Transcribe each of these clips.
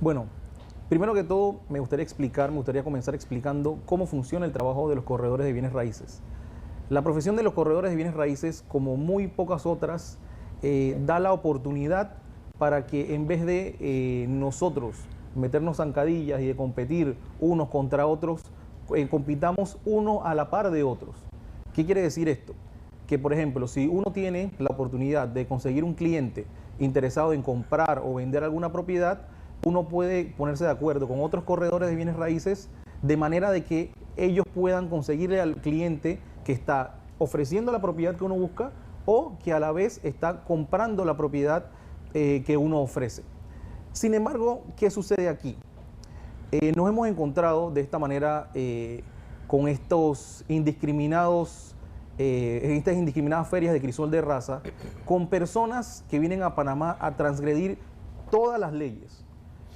Bueno, primero que todo me gustaría comenzar explicando cómo funciona el trabajo de los corredores de bienes raíces. La profesión de los corredores de bienes raíces, como muy pocas otras, da la oportunidad para que en vez de nosotros meternos zancadillas y de competir unos contra otros, compitamos uno a la par de otros. ¿Qué quiere decir esto? Que, por ejemplo, si uno tiene la oportunidad de conseguir un cliente interesado en comprar o vender alguna propiedad, uno puede ponerse de acuerdo con otros corredores de bienes raíces de manera de que ellos puedan conseguirle al cliente que está ofreciendo la propiedad que uno busca o que a la vez está comprando la propiedad que uno ofrece. Sin embargo, ¿qué sucede aquí? Nos hemos encontrado de esta manera con estas indiscriminadas ferias de crisol de raza, con personas que vienen a Panamá a transgredir todas las leyes.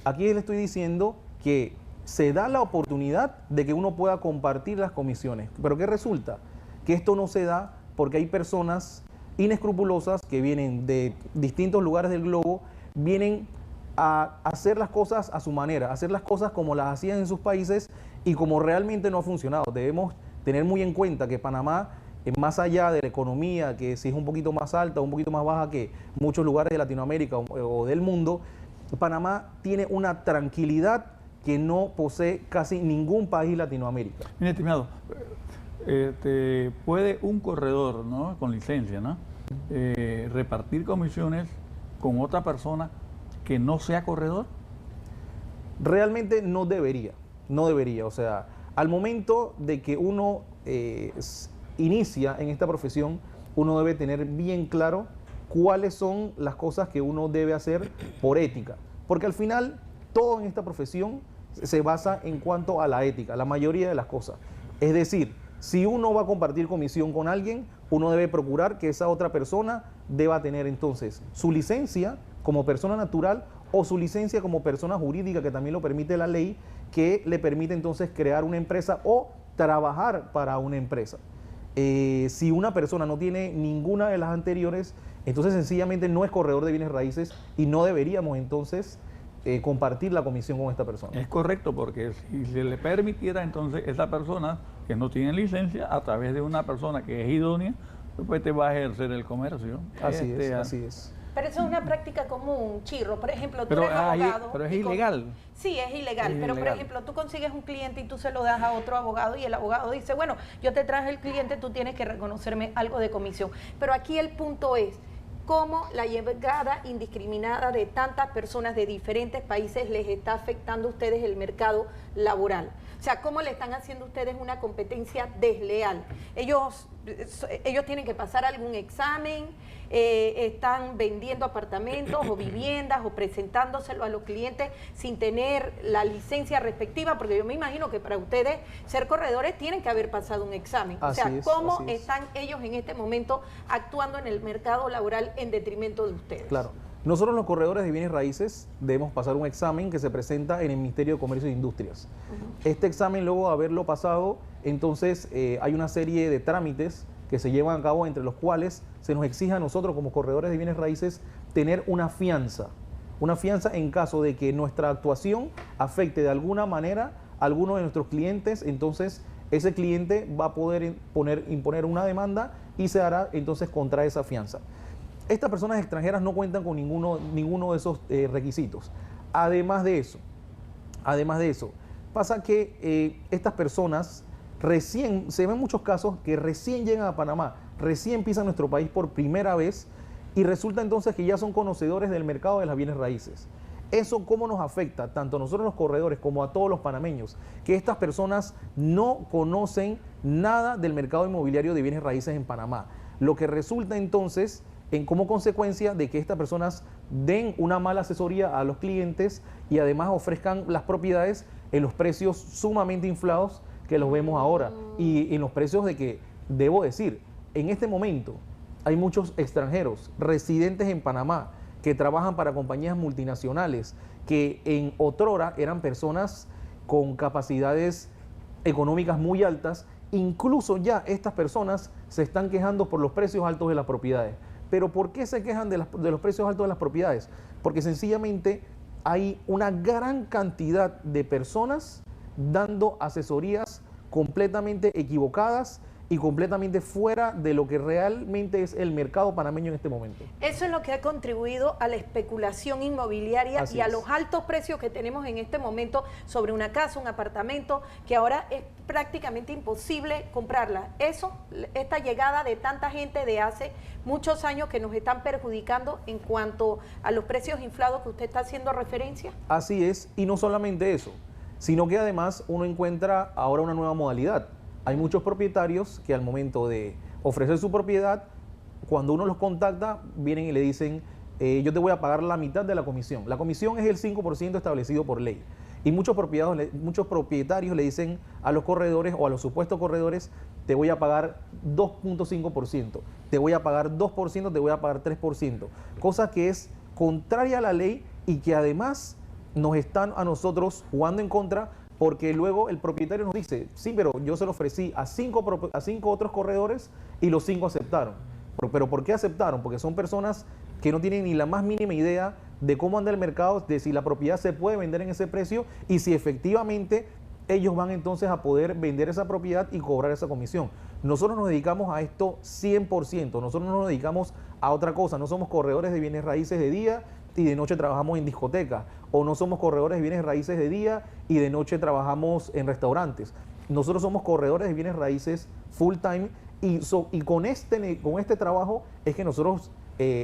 Aquí le estoy diciendo que se da la oportunidad de que uno pueda compartir las comisiones. ¿Pero qué resulta? Que esto no se da porque hay personas inescrupulosas que vienen de distintos lugares del globo, vienen a hacer las cosas a su manera, hacer las cosas como las hacían en sus países y como realmente no ha funcionado. Debemos tener muy en cuenta que Panamá, más allá de la economía, que si es un poquito más alta o un poquito más baja que muchos lugares de Latinoamérica o del mundo, Panamá tiene una tranquilidad que no posee casi ningún país de Latinoamérica. Mire, estimado, puede un corredor, ¿no?, con licencia, ¿no?, repartir comisiones con otra persona que no sea corredor. Realmente no debería. O sea, al momento de que uno inicia en esta profesión, uno debe tener bien claro cuáles son las cosas que uno debe hacer por ética. Porque al final, todo en esta profesión se basa en cuanto a la ética, la mayoría de las cosas. Es decir, si uno va a compartir comisión con alguien, uno debe procurar que esa otra persona deba tener entonces su licencia como persona natural o su licencia como persona jurídica, que también lo permite la ley, que le permite entonces crear una empresa o trabajar para una empresa. Si una persona no tiene ninguna de las anteriores, entonces sencillamente no es corredor de bienes raíces y no deberíamos entonces compartir la comisión con esta persona. Es correcto, porque si se le permitiera entonces esa persona que no tiene licencia, a través de una persona que es idónea, pues te va a ejercer el comercio. Así es. Pero eso es una práctica común, Chirro. Por ejemplo, tú Pero, eres abogado. pero es ilegal. Sí, es ilegal. Pero, por ejemplo, tú consigues un cliente y tú se lo das a otro abogado y el abogado dice, bueno, yo te traje el cliente, tú tienes que reconocerme algo de comisión. Pero aquí el punto es cómo la llegada indiscriminada de tantas personas de diferentes países les está afectando a ustedes el mercado laboral. O sea, cómo le están haciendo a ustedes una competencia desleal. Ellos tienen que pasar algún examen, están vendiendo apartamentos o viviendas o presentándoselo a los clientes sin tener la licencia respectiva, porque yo me imagino que para ustedes ser corredores tienen que haber pasado un examen. O sea, ¿cómo están ellos en este momento actuando en el mercado laboral en detrimento de ustedes? Claro. Nosotros los corredores de bienes raíces debemos pasar un examen que se presenta en el Ministerio de Comercio e Industrias. Este examen, luego de haberlo pasado, entonces hay una serie de trámites que se llevan a cabo, entre los cuales se nos exige a nosotros como corredores de bienes raíces tener una fianza en caso de que nuestra actuación afecte de alguna manera a alguno de nuestros clientes. Entonces ese cliente va a poder imponer una demanda y se hará entonces contra esa fianza. Estas personas extranjeras no cuentan con ninguno de esos requisitos. Además de eso, pasa que estas personas se ven muchos casos que recién llegan a Panamá, recién pisan nuestro país por primera vez y resulta entonces que ya son conocedores del mercado de las bienes raíces. Eso cómo nos afecta tanto a nosotros los corredores como a todos los panameños, que estas personas no conocen nada del mercado inmobiliario de bienes raíces en Panamá, lo que resulta entonces como consecuencia de que estas personas den una mala asesoría a los clientes y además ofrezcan las propiedades en los precios sumamente inflados que los vemos ahora. Y en los precios de que, debo decir, en este momento hay muchos extranjeros residentes en Panamá que trabajan para compañías multinacionales que en otrora eran personas con capacidades económicas muy altas. Incluso ya estas personas se están quejando por los precios altos de las propiedades. ¿Pero por qué se quejan de los precios altos de las propiedades? Porque sencillamente hay una gran cantidad de personas dando asesorías completamente equivocadas y completamente fuera de lo que realmente es el mercado panameño en este momento. Eso es lo que ha contribuido a la especulación inmobiliaria y a los altos precios que tenemos en este momento sobre una casa, un apartamento, que ahora es prácticamente imposible comprarla. Eso, esta llegada de tanta gente de hace muchos años que nos están perjudicando en cuanto a los precios inflados que usted está haciendo referencia. Así es, y no solamente eso, sino que además uno encuentra ahora una nueva modalidad. Hay muchos propietarios que al momento de ofrecer su propiedad, cuando uno los contacta, vienen y le dicen, yo te voy a pagar la mitad de la comisión. La comisión es el 5% establecido por ley. Y muchos propietarios le dicen a los corredores o a los supuestos corredores, te voy a pagar 2.5%, te voy a pagar 2%, te voy a pagar 3%. Cosa que es contraria a la ley y que además nos están a nosotros jugando en contra, porque luego el propietario nos dice, sí, pero yo se lo ofrecí a cinco otros corredores y los 5 aceptaron. Pero ¿por qué aceptaron? Porque son personas que no tienen ni la más mínima idea de cómo anda el mercado, de si la propiedad se puede vender en ese precio y si efectivamente ellos van entonces a poder vender esa propiedad y cobrar esa comisión. Nosotros nos dedicamos a esto 100%, nosotros no nos dedicamos a otra cosa, no somos corredores de bienes raíces de día y de noche trabajamos en discotecas, o no somos corredores de bienes raíces de día y de noche trabajamos en restaurantes. Nosotros somos corredores de bienes raíces full time y con este trabajo es que nosotros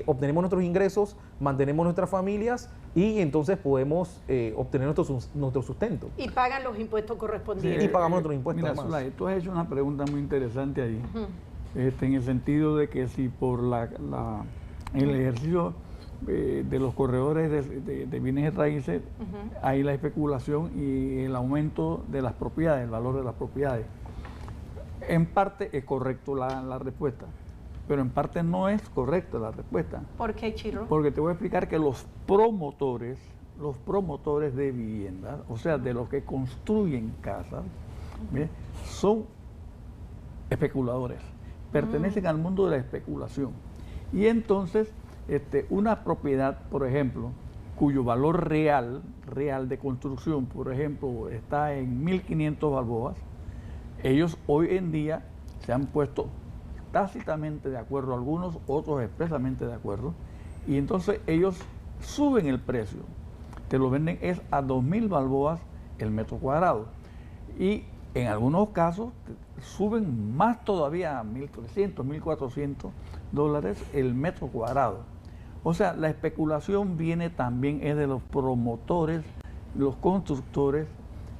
obtenemos nuestros ingresos, mantenemos nuestras familias y entonces podemos obtener nuestro sustento. Y pagan los impuestos correspondientes. Y pagamos nuestros impuestos. Mira, Zulay, tú has hecho una pregunta muy interesante ahí, en el sentido de que si por el ejercicio de los corredores de bienes raíces hay la especulación y el aumento de las propiedades, el valor de las propiedades. En parte es correcto la respuesta, pero en parte no es correcta la respuesta. ¿Por qué, Chirro? Porque te voy a explicar que los promotores de viviendas, o sea, de los que construyen casas, ¿bien?, son especuladores, pertenecen al mundo de la especulación. Y entonces, una propiedad, por ejemplo, cuyo valor real de construcción, por ejemplo, está en 1.500 balboas, ellos hoy en día se han puesto tácitamente de acuerdo, algunos, otros expresamente de acuerdo, y entonces ellos suben el precio, te lo venden es a 2.000 balboas el metro cuadrado, y en algunos casos suben más todavía a 1.300, 1.400 dólares el metro cuadrado. O sea, la especulación viene también es de los promotores, los constructores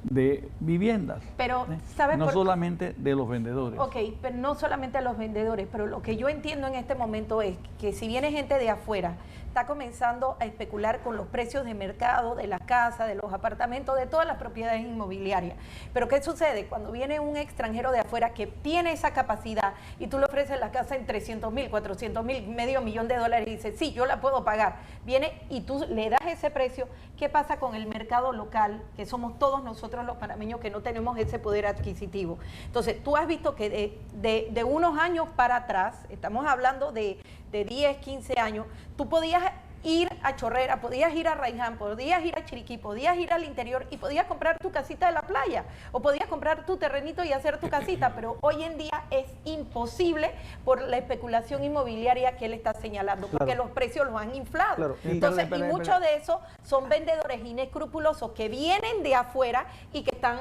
de viviendas. Pero, ¿sabes? No solamente de los vendedores. Ok, pero no solamente a los vendedores, pero lo que yo entiendo en este momento es que si viene gente de afuera, está comenzando a especular con los precios de mercado, de las casas, de los apartamentos, de todas las propiedades inmobiliarias. Pero ¿qué sucede? Cuando viene un extranjero de afuera que tiene esa capacidad y tú le ofreces la casa en 300.000, 400.000, $500.000 y dices, sí, yo la puedo pagar. Viene y tú le das ese precio. ¿Qué pasa con el mercado local, que somos todos nosotros los panameños que no tenemos ese poder adquisitivo? Entonces, tú has visto que de unos años para atrás, estamos hablando de 10, 15 años, tú podías ir a Chorrera, podías ir a Raiján, podías ir a Chiriquí, podías ir al interior y podías comprar tu casita de la playa o podías comprar tu terrenito y hacer tu casita, pero hoy en día es imposible por la especulación inmobiliaria que él está señalando, porque los precios los han inflado. Claro. Entonces, y muchos de esos son vendedores inescrupulosos que vienen de afuera y que están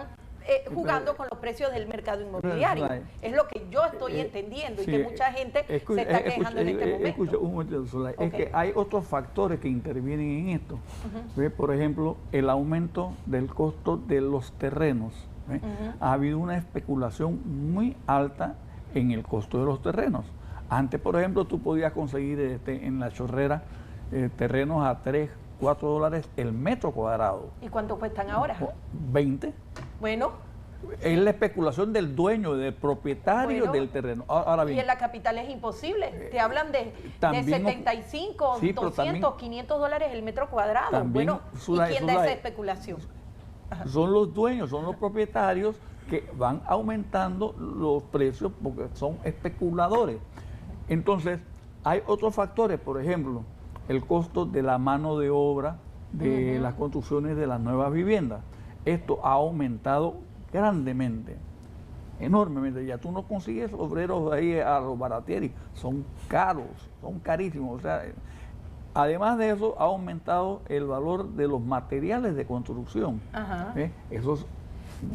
jugando con los precios del mercado inmobiliario. Es lo que yo estoy entendiendo y que mucha gente se está quejando en este momento. Escucha un momento, Zulay. Es que hay otros factores que intervienen en esto. Por ejemplo, el aumento del costo de los terrenos. Ha habido una especulación muy alta en el costo de los terrenos. Antes, por ejemplo, tú podías conseguir en la Chorrera terrenos a 3, 4 dólares el metro cuadrado. ¿Y cuánto cuestan ahora? 20. Bueno. Es la especulación del dueño, del propietario del terreno. Ahora bien, y en la capital es imposible. Te hablan de 75, sí, 200, también, 500 dólares el metro cuadrado. También, bueno, ¿y quién da esa especulación? Son los dueños, son los propietarios que van aumentando los precios porque son especuladores. Entonces, hay otros factores, por ejemplo, el costo de la mano de obra de las construcciones de las nuevas viviendas. Esto ha aumentado grandemente, enormemente. Ya tú no consigues obreros ahí a los baratieri, son caros, son carísimos. O sea, además de eso, ha aumentado el valor de los materiales de construcción. Eso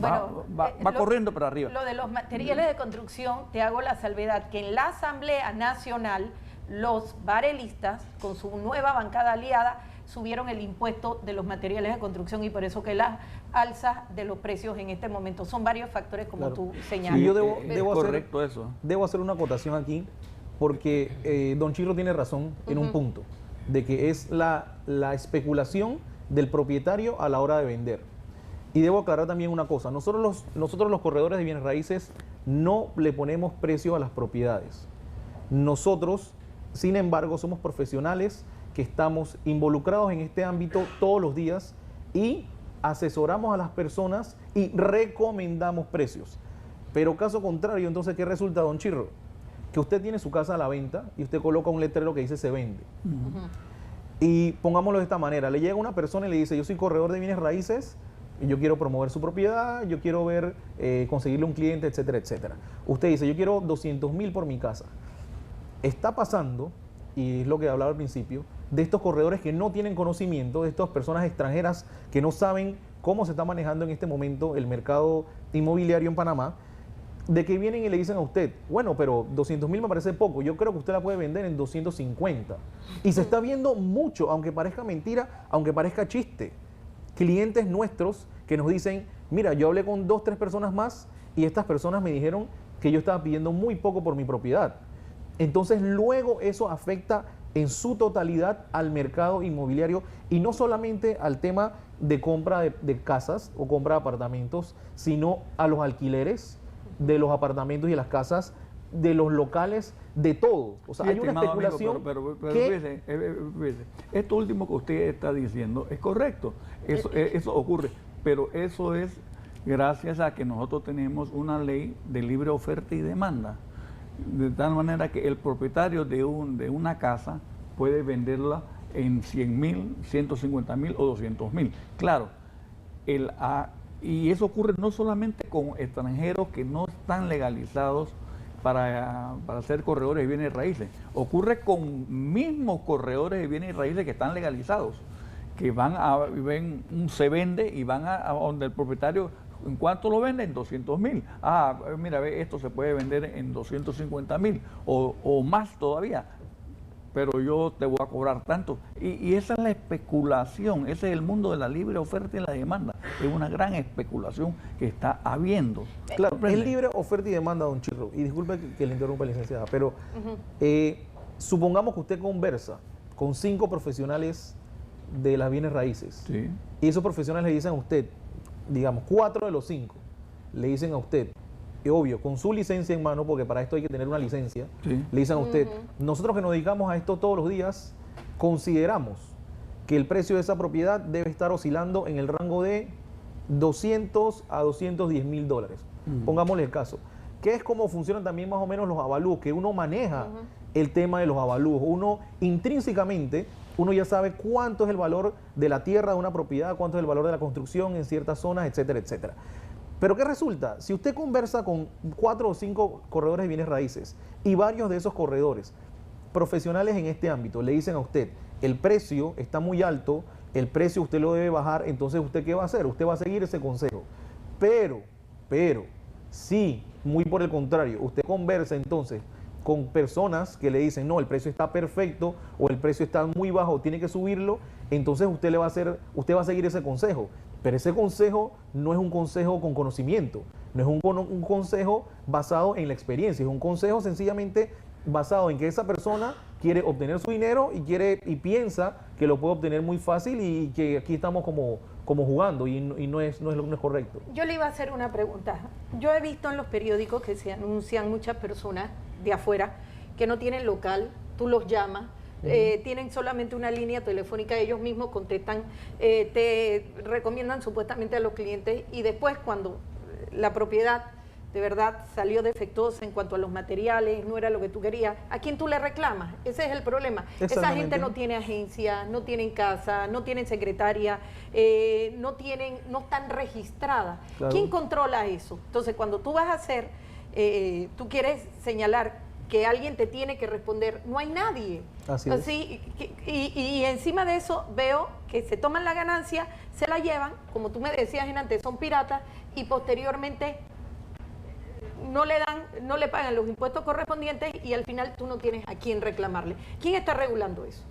va corriendo para arriba. Lo de los materiales de construcción, te hago la salvedad, que en la Asamblea Nacional, los barelistas, con su nueva bancada aliada, subieron el impuesto de los materiales de construcción y por eso que las alzas de los precios en este momento son varios factores como tú señalas. Y yo debo hacer una acotación aquí porque don Chirro tiene razón en un punto, de que es la especulación del propietario a la hora de vender. Y debo aclarar también una cosa, nosotros los corredores de bienes raíces no le ponemos precio a las propiedades. Nosotros, sin embargo, somos profesionales que estamos involucrados en este ámbito todos los días y asesoramos a las personas y recomendamos precios. Pero caso contrario, entonces, ¿qué resulta, don Chirro? Que usted tiene su casa a la venta y usted coloca un letrero que dice se vende. Y pongámoslo de esta manera, le llega una persona y le dice, yo soy corredor de bienes raíces, y yo quiero promover su propiedad, yo quiero ver, conseguirle un cliente, etcétera, etcétera. Usted dice, yo quiero 200.000 por mi casa. Está pasando, y es lo que hablaba al principio, de estos corredores que no tienen conocimiento, de estas personas extranjeras que no saben cómo se está manejando en este momento el mercado inmobiliario en Panamá, de que vienen y le dicen a usted, bueno, pero 200.000 me parece poco, yo creo que usted la puede vender en 250. Y se está viendo mucho, aunque parezca mentira, aunque parezca chiste. Clientes nuestros que nos dicen, mira, yo hablé con 2, 3 personas más y estas personas me dijeron que yo estaba pidiendo muy poco por mi propiedad. Entonces luego eso afecta en su totalidad al mercado inmobiliario y no solamente al tema de compra de casas o compra de apartamentos, sino a los alquileres de los apartamentos y de las casas, de los locales, de todo. O sea, sí, hay una especulación amigo, pero fíjese, esto último que usted está diciendo es correcto, eso ocurre, pero eso es gracias a que nosotros tenemos una ley de libre oferta y demanda, de tal manera que el propietario de una casa puede venderla en 100.000, 150.000 o 200.000. Claro, y eso ocurre no solamente con extranjeros que no están legalizados para ser corredores de bienes raíces, ocurre con mismos corredores de bienes raíces que están legalizados, que se vende y van a donde el propietario, ¿en cuánto lo vende? En 200.000. Ah, mira, esto se puede vender en 250.000 o más todavía, pero yo te voy a cobrar tanto. Y esa es la especulación, ese es el mundo de la libre oferta y la demanda. Es una gran especulación que está habiendo. Claro, es libre oferta y demanda, don Chirro. Y disculpe que le interrumpa, licenciada, pero supongamos que usted conversa con 5 profesionales de las bienes raíces. Sí. Y esos profesionales le dicen a usted, digamos, 4 de los 5 le dicen a usted, y obvio, con su licencia en mano, porque para esto hay que tener una licencia, sí, le dicen a usted, nosotros que nos dedicamos a esto todos los días, consideramos que el precio de esa propiedad debe estar oscilando en el rango de 200 a 210.000 dólares. Pongámosle el caso. Que es como funcionan también más o menos los avalúos, que uno maneja el tema de los avalúos. Uno intrínsecamente, uno ya sabe cuánto es el valor de la tierra de una propiedad, cuánto es el valor de la construcción en ciertas zonas, etcétera, etcétera. Pero ¿qué resulta? Si usted conversa con 4 o 5 corredores de bienes raíces y varios de esos corredores profesionales en este ámbito le dicen a usted, el precio está muy alto, el precio usted lo debe bajar, entonces ¿usted qué va a hacer? Usted va a seguir ese consejo. Pero, sí, muy por el contrario, usted conversa entonces con personas que le dicen, no, el precio está perfecto o el precio está muy bajo, tiene que subirlo, entonces usted va a seguir ese consejo. Pero ese consejo no es un consejo con conocimiento, no es un consejo basado en la experiencia, es un consejo sencillamente basado en que esa persona quiere obtener su dinero y piensa que lo puede obtener muy fácil y que aquí estamos como jugando y no es correcto. Yo le iba a hacer una pregunta. Yo he visto en los periódicos que se anuncian muchas personas de afuera que no tienen local, tú los llamas, tienen solamente una línea telefónica, ellos mismos contestan, te recomiendan supuestamente a los clientes y después cuando la propiedad de verdad salió defectuosa en cuanto a los materiales, no era lo que tú querías, ¿a quién tú le reclamas? Ese es el problema. Esa gente no tiene agencia, no tienen casa, no tienen secretaria, no están registradas. Claro. ¿Quién controla eso? Entonces, cuando tú vas a hacer, tú quieres señalar que alguien te tiene que responder, no hay nadie. Así es. Y encima de eso veo que se toman la ganancia, se la llevan, como tú me decías antes, son piratas, y posteriormente no le pagan los impuestos correspondientes y al final tú no tienes a quién reclamarle. ¿Quién está regulando eso?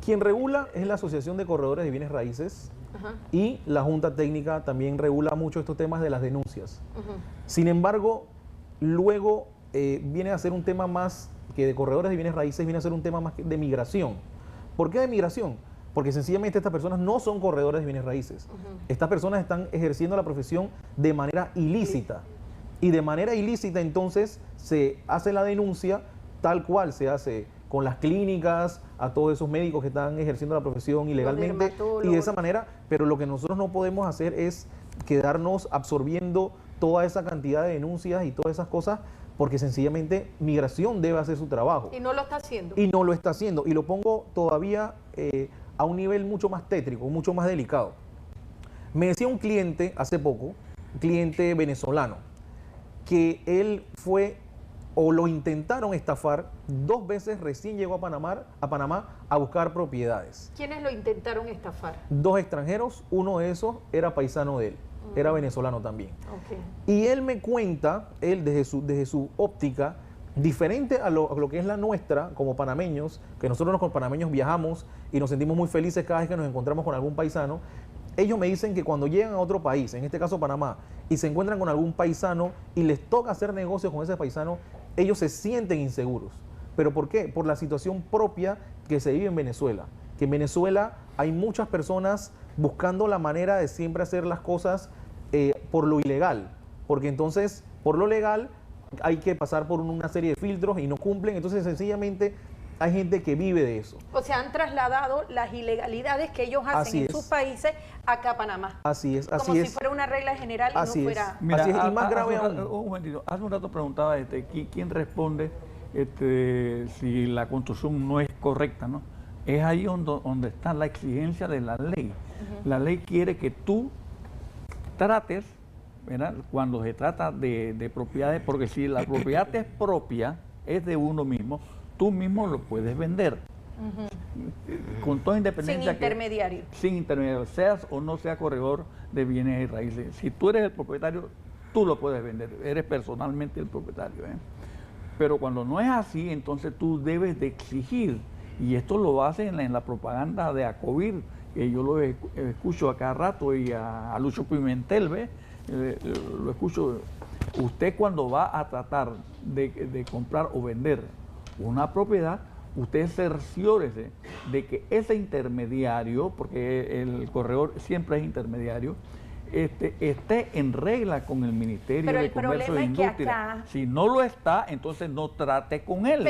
Quien regula es la Asociación de Corredores de Bienes Raíces. Ajá. Y la Junta Técnica también regula mucho estos temas de las denuncias. Ajá. Sin embargo, luego viene a ser un tema más que de corredores de bienes raíces, viene a ser un tema más de migración. ¿Por qué de migración? Porque sencillamente estas personas no son corredores de bienes raíces. Uh-huh. Estas personas están ejerciendo la profesión de manera ilícita. Sí. Y de manera ilícita entonces se hace la denuncia tal cual se hace con las clínicas, a todos esos médicos que están ejerciendo la profesión ilegalmente y de esa manera, pero lo que nosotros no podemos hacer es quedarnos absorbiendo toda esa cantidad de denuncias y todas esas cosas, porque sencillamente migración debe hacer su trabajo. Y no lo está haciendo. Y no lo está haciendo. Y lo pongo todavía a un nivel mucho más tétrico, mucho más delicado. Me decía un cliente hace poco, un cliente venezolano, que él fue, o lo intentaron estafar 2 veces, recién llegó a Panamá a buscar propiedades. ¿Quiénes lo intentaron estafar? 2 extranjeros, uno de esos era paisano de él. Era venezolano también. Okay. Y él me cuenta, él desde su óptica, diferente a lo que es la nuestra como panameños, que nosotros como panameños viajamos y nos sentimos muy felices cada vez que nos encontramos con algún paisano. Ellos me dicen que cuando llegan a otro país, en este caso Panamá, y se encuentran con algún paisano y les toca hacer negocios con ese paisano, ellos se sienten inseguros. ¿Pero por qué? Por la situación propia que se vive en Venezuela. Que en Venezuela hay muchas personas buscando la manera de siempre hacer las cosas por lo ilegal, porque entonces por lo legal hay que pasar por una serie de filtros y no cumplen, entonces sencillamente hay gente que vive de eso. O sea, han trasladado las ilegalidades que ellos hacen en sus países acá a Panamá. Así es, así como es. si fuera una regla general y así no fuera... Mira, así es, y más grave aún. Un momentito, hace un rato preguntaba quién responde si la construcción no es correcta, ¿no? Es ahí donde está la exigencia de la ley. Uh-huh. La ley quiere que tú trates, ¿verdad? Cuando se trata de propiedades, porque si la propiedad es propia, es de uno mismo, tú mismo lo puedes vender. Uh-huh. Con toda independencia. Sin intermediario. Sin intermediario, seas o no seas corredor de bienes y raíces. Si tú eres el propietario, tú lo puedes vender, eres personalmente el propietario. Pero cuando no es así, entonces tú debes de exigir, y esto lo hacen en la propaganda de ACOBIR, que yo lo escucho a cada rato, y a Lucho Pimentel, ¿ves? Lo escucho. Usted cuando va a tratar de comprar o vender una propiedad, usted cerciórese de que ese intermediario, porque el corredor siempre es intermediario, esté en regla con el Ministerio de Comercio e Industria. Si no lo está, entonces no trate con él.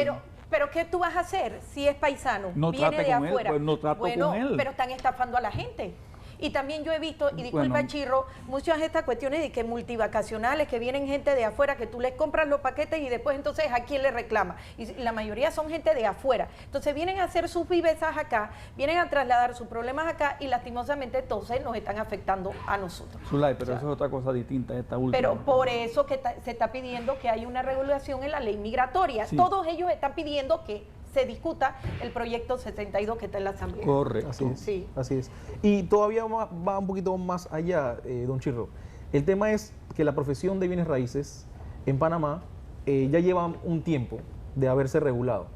Pero ¿qué tú vas a hacer si es paisano? No viene de afuera. Pues no trato con él. Pero están estafando a la gente. Y también yo he visto, y disculpa Chirro, muchas de estas cuestiones de que multivacacionales, que vienen gente de afuera, que tú les compras los paquetes y después entonces ¿a quién le reclama? Y la mayoría son gente de afuera. Entonces vienen a hacer sus vivezas acá, vienen a trasladar sus problemas acá y lastimosamente entonces nos están afectando a nosotros. Zulay, pero eso es otra cosa distinta, esta última. Pero por eso que se está pidiendo que haya una regulación en la ley migratoria. Sí. Todos ellos están pidiendo que se discuta el proyecto 72 que está en la Asamblea. Correcto. Así es, sí. Así es. Y todavía va un poquito más allá, don Chirro. El tema es que la profesión de bienes raíces en Panamá ya lleva un tiempo de haberse regulado.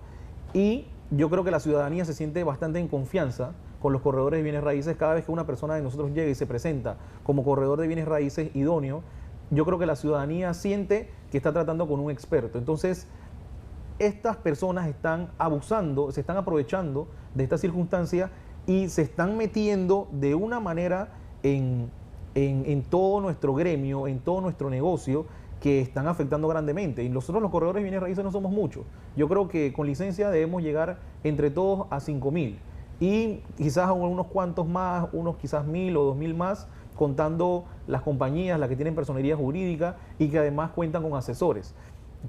Y yo creo que la ciudadanía se siente bastante en confianza con los corredores de bienes raíces. Cada vez que una persona de nosotros llega y se presenta como corredor de bienes raíces idóneo, yo creo que la ciudadanía siente que está tratando con un experto. Entonces, estas personas están abusando, se están aprovechando de esta circunstancia y se están metiendo de una manera en todo nuestro gremio, en todo nuestro negocio, que están afectando grandemente. Y nosotros los corredores de bienes raíces no somos muchos. Yo creo que con licencia debemos llegar entre todos a 5.000. y quizás unos cuantos más, unos quizás 1.000 o 2.000 más, contando las compañías, las que tienen personería jurídica y que además cuentan con asesores.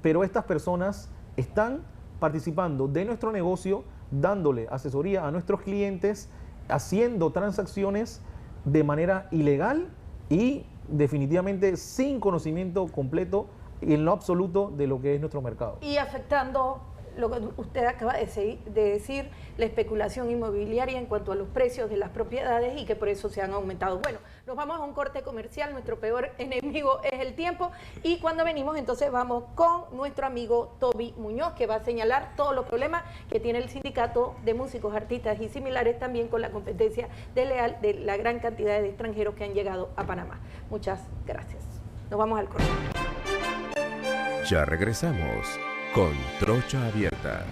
Pero estas personas están participando de nuestro negocio, dándole asesoría a nuestros clientes, haciendo transacciones de manera ilegal y definitivamente sin conocimiento completo y en lo absoluto de lo que es nuestro mercado. Y afectando lo que usted acaba de decir, la especulación inmobiliaria en cuanto a los precios de las propiedades y que por eso se han aumentado. Bueno, nos vamos a un corte comercial, nuestro peor enemigo es el tiempo, y cuando venimos entonces vamos con nuestro amigo Toby Muñoz, que va a señalar todos los problemas que tiene el sindicato de músicos, artistas y similares, también con la competencia desleal de la gran cantidad de extranjeros que han llegado a Panamá. Muchas gracias. Nos vamos al corte. Ya regresamos con Trocha Abierta.